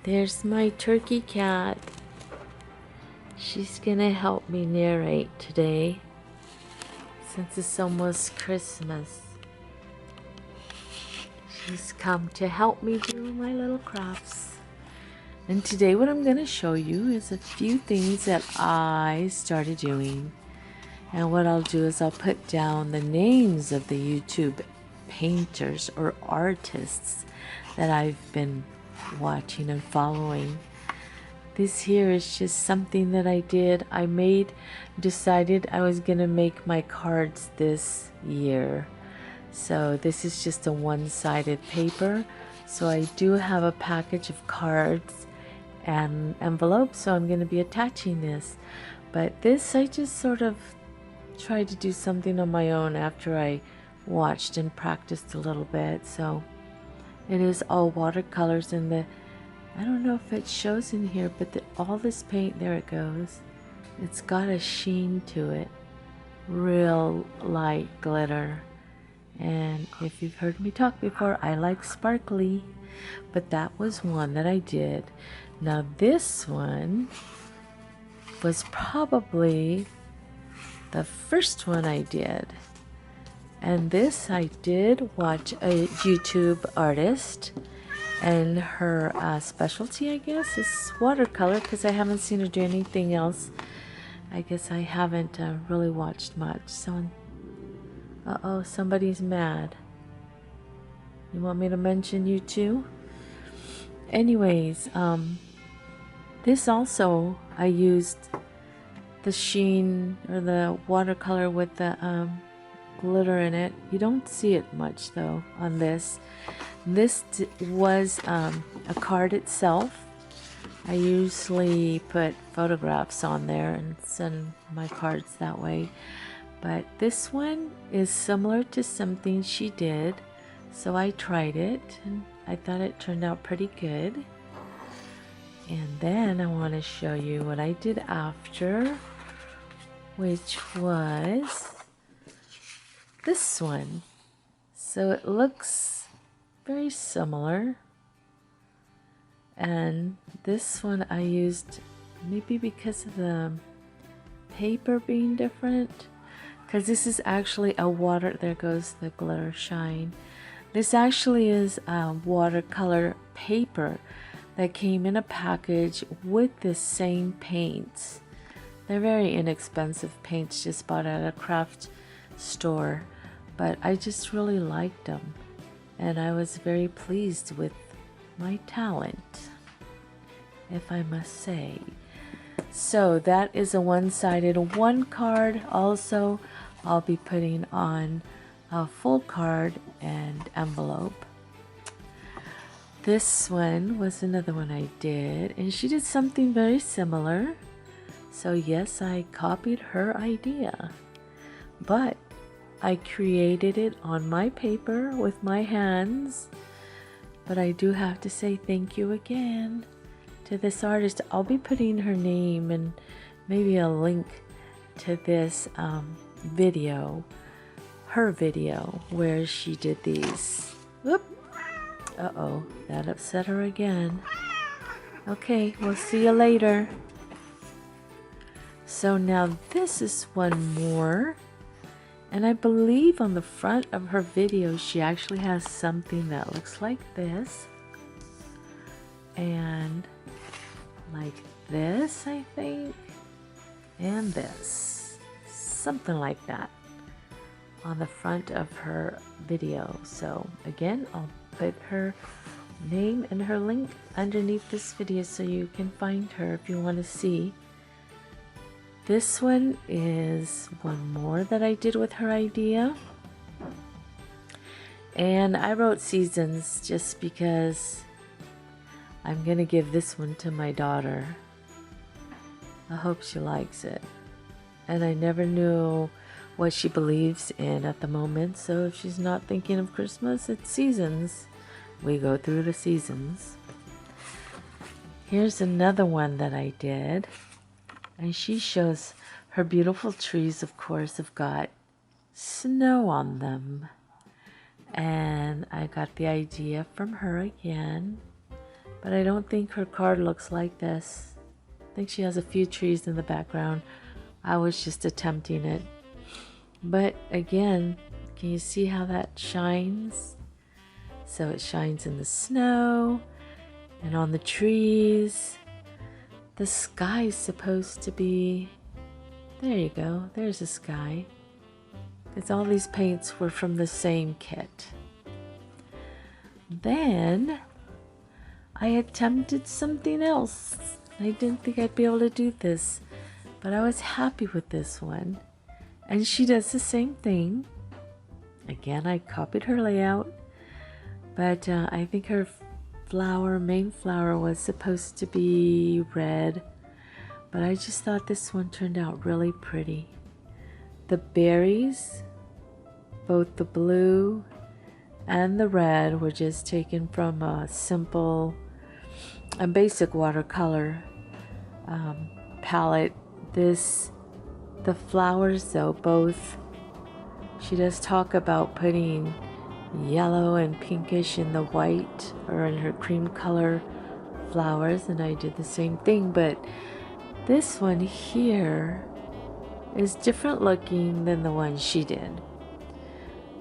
There's my turkey cat. She's gonna help me narrate today since it's almost Christmas. She's come to help me do my little crafts. And today what I'm gonna show you is a few things that I started doing. And what I'll do is I'll put down the names of the YouTube painters or artists that I've been watching and following. This here is just something that I did. Decided I was gonna make my cards this year. So this is just a one-sided paper. So I do have a package of cards and envelopes, so I'm gonna be attaching this. But this I just sort of tried to do something on my own after I watched and practiced a little bit. So it is all watercolors, and I don't know if it shows in here, but all this paint, there it goes, it's got a sheen to it, real light glitter. And if you've heard me talk before, I like sparkly, but that was one that I did. Now this one was probably the first one I did, and this I did watch a YouTube artist, and her specialty, I guess, is watercolor, because I haven't seen her do anything else. I guess I haven't really watched much. Uh-oh, somebody's mad. You want me to mention you too? Anyways, this also, I used the sheen or the watercolor with the glitter in it. You don't see it much though on this. This was a card itself. I usually put photographs on there and send my cards that way. But this one is similar to something she did. So I tried it and I thought it turned out pretty good. And then I want to show you what I did after, which was this one. So it looks very similar, and this one I used, maybe because of the paper being different, because this is actually a water, there goes the glitter shine. This actually is a watercolor paper that came in a package with the same paints. They're very inexpensive paints, just bought at a craft store, but I just really liked them, and I was very pleased with my talent, if I must say. So that is a one-sided one card. Also, I'll be putting on a full card and envelope. This one was another one I did, and she did something very similar. So yes, I copied her idea, but I created it on my paper with my hands. But I do have to say thank you again to this artist. I'll be putting her name and maybe a link to this video, her video, where she did these. Whoop! Uh-oh, that upset her again. Okay, we'll see you later. So now this is one more, and I believe on the front of her video she actually has something that looks like this, and like this, I think, and this, something like that on the front of her video. So again, I'll put her name and her link underneath this video so you can find her if you want to see. This one is one more that I did with her idea, and I wrote seasons just because I'm gonna give this one to my daughter. I hope she likes it, and I never knew what she believes in at the moment, so if she's not thinking of Christmas, it's seasons. We go through the seasons. Here's another one that I did, and she shows her beautiful trees, of course, have got snow on them, and I got the idea from her again, but I don't think her card looks like this. I think she has a few trees in the background. I was just attempting it. But again, can you see how that shines? So it shines in the snow and on the trees. The sky's supposed to be, there you go, there's the sky. Because all these paints were from the same kit. Then I attempted something else. I didn't think I'd be able to do this, but I was happy with this one. And she does the same thing. Again, I copied her layout, but I think her main flower was supposed to be red, but I just thought this one turned out really pretty. The berries, both the blue and the red, were just taken from a basic watercolor palette. The flowers though, both, she does talk about putting yellow and pinkish in the white or in her cream color flowers, and I did the same thing, but this one here is different looking than the one she did.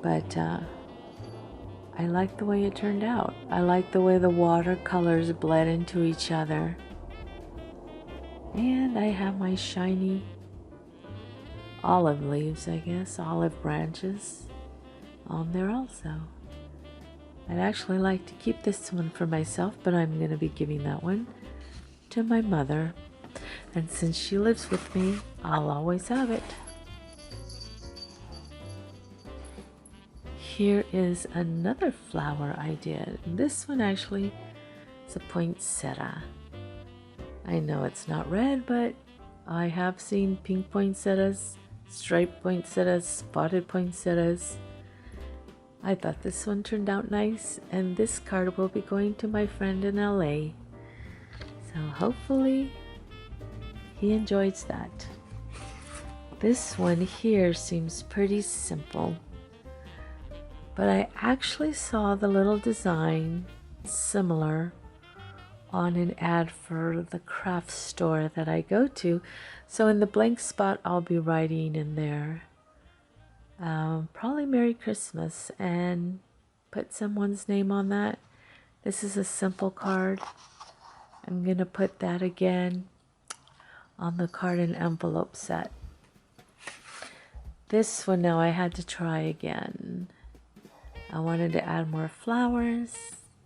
But I like the way it turned out. I like the way the watercolors bled into each other. And I have my shiny olive leaves, I guess, olive branches on there also. I'd actually like to keep this one for myself, but I'm going to be giving that one to my mother. And since she lives with me, I'll always have it. Here is another flower I did. This one actually is a poinsettia. I know it's not red, but I have seen pink poinsettias, striped poinsettias, spotted poinsettias. I thought this one turned out nice, and this card will be going to my friend in LA. So hopefully he enjoys that. This one here seems pretty simple, but I actually saw the little design similar on an ad for the craft store that I go to. So in the blank spot, I'll be writing in there probably Merry Christmas and put someone's name on that. This is a simple card. I'm gonna put that again on the card and envelope set. This one now I had to try again. I wanted to add more flowers,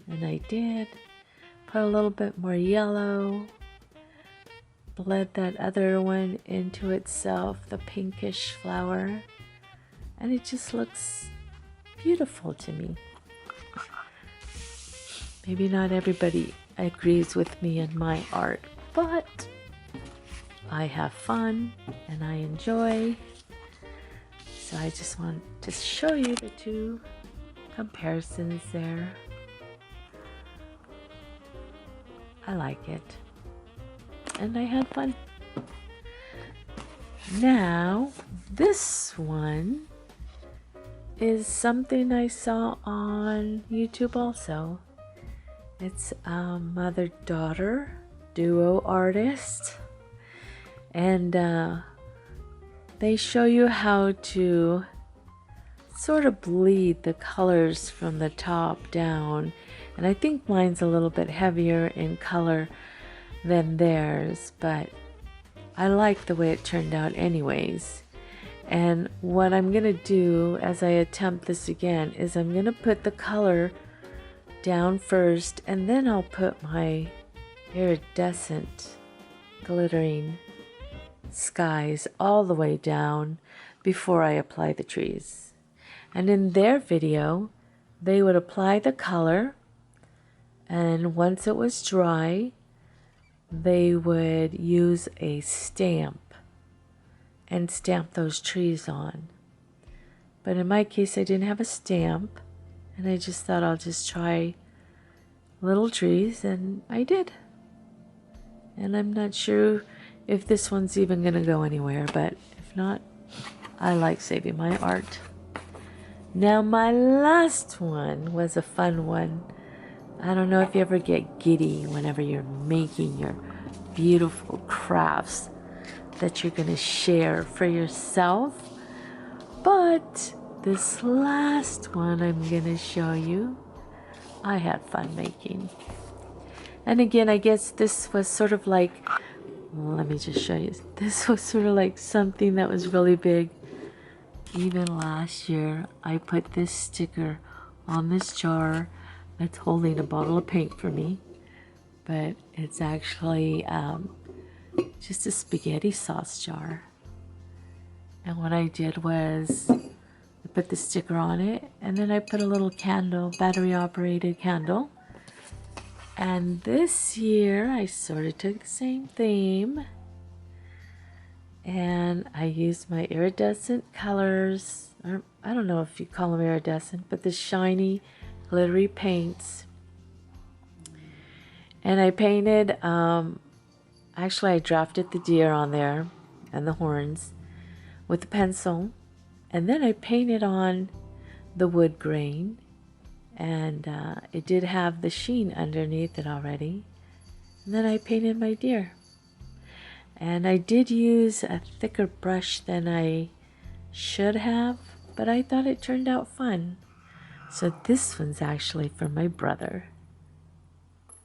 and I did. Put a little bit more yellow, bled that other one into itself, the pinkish flower, and it just looks beautiful to me. Maybe not everybody agrees with me in my art, but I have fun and I enjoy. So I just want to show you the two comparisons there. I like it, and I had fun. Now, this one is something I saw on YouTube also. It's a mother-daughter duo artist, and they show you how to sort of bleed the colors from the top down. And I think mine's a little bit heavier in color than theirs, but I like the way it turned out anyways. And what I'm going to do as I attempt this again is I'm going to put the color down first, and then I'll put my iridescent glittering skies all the way down before I apply the trees. And in their video, they would apply the color, and once it was dry, they would use a stamp and stamp those trees on. But in my case, I didn't have a stamp, and I just thought I'll just try little trees, and I did. And I'm not sure if this one's even going to go anywhere, but if not, I like saving my art. Now my last one was a fun one. I don't know if you ever get giddy whenever you're making your beautiful crafts that you're going to share for yourself. But this last one I'm going to show you, I had fun making. And again, I guess this was sort of like, let me just show you. This was sort of like something that was really big. Even last year, I put this sticker on this jar that's holding a bottle of paint for me. But it's actually just a spaghetti sauce jar. And what I did was I put the sticker on it, and then I put a little candle, battery operated candle. And this year I sort of took the same theme, and I used my iridescent colors, or I don't know if you call them iridescent, but the shiny glittery paints. And I painted, actually I drafted the deer on there and the horns with a pencil, and then I painted on the wood grain, and it did have the sheen underneath it already. And then I painted my deer, and I did use a thicker brush than I should have, but I thought it turned out fun. So this one's actually for my brother,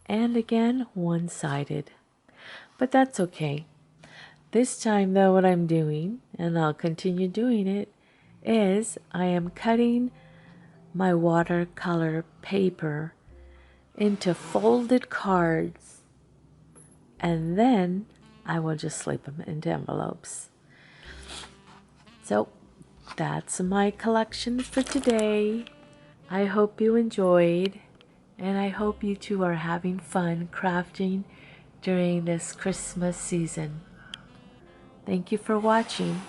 and again one-sided, but that's okay. This time though, what I'm doing, and I'll continue doing it, is I am cutting my watercolor paper into folded cards, and then I will just slip them into envelopes. So that's my collection for today. I hope you enjoyed, and I hope you two are having fun crafting during this Christmas season. Thank you for watching.